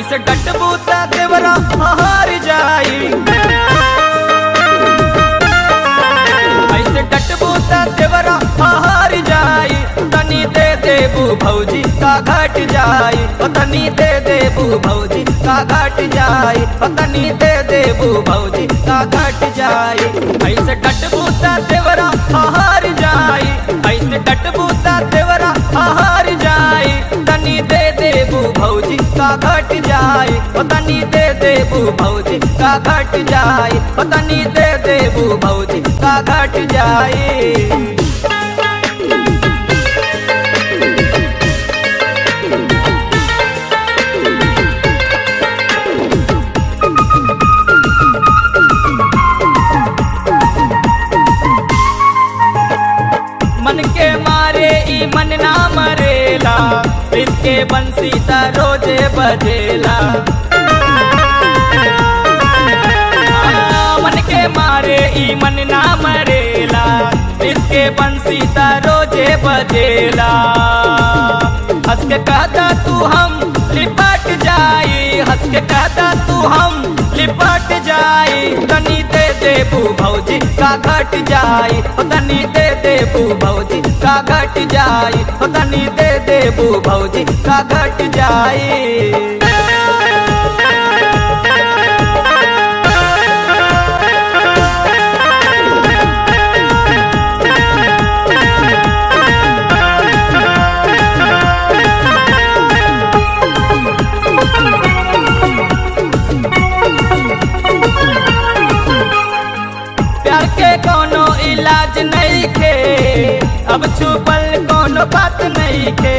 ऐसे डटबू त देवरा हार जाई, ऐसे डटबू त देवरा हार जाई। तनी दे देबू भौजी का घट जाई, तनी दे देबू भौजी का घट जाई, तनी दे देबू भौजी का घट जाई। ऐसे डटबू त देवरा हार जाई, ऐसे डटबू त देवरा हार जाई। तनी दे देबू भौजी का घट जाई, तनी दे देबू भौजी का घट जाई, तनी दे देबू भौजी का घट जाई। मन के मारे ई मन ना मरेला, इसके बंसी ता रोजे बजेला। मन के मारे ई मन ना मरेला, इसके बंसी ता रोजे बजेला। हंस के कहता तू हम लिपट जाई, हंस के कहता तू हम लिपट जाई। तनी दे देबू भौजी का घट जाई, तनी दे देबू भौजी का घट जाई, तनी दे देबू भौजी का घट जाई। कोनो इलाज नहीं के, अब छुपल कोनो बात नहीं के।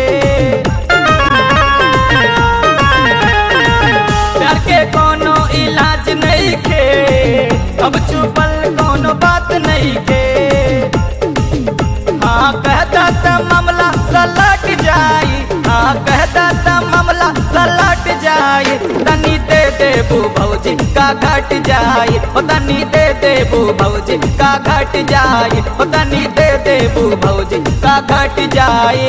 प्यार के कोनो इलाज नहीं के, अब छुपल कोनो बात नहीं के। हाँ कहता त मामला सलट जाई, हाँ कहता त मामला सलट जाई। तनी दे देबू भौजी का घट जाई, तनी दे देबू भौजी का घट जाई, तनी दे देबू भौजी का घट जाई।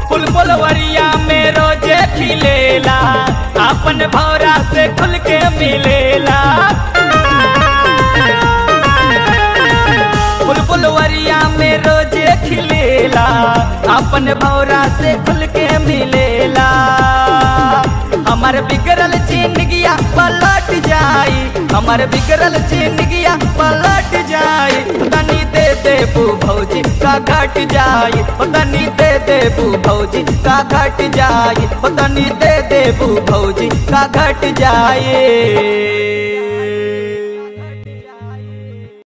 फुलवरिया में रोजे खिलेला, अपन भौरा से खुल के मिलेला। फुलवरिया में रोजे खिलेला, अपन भौरा से खुल के मिलेला। हमार बिगड़ल जिंदगिया पलट जाई, हमार बिगड़ल जिंदगिया पलट जाई। तनी दे देबू भौजी का घट जाई, तनी दे देबू भौजी का घट जाई, तनी दे देबू भौजी का घट जाई।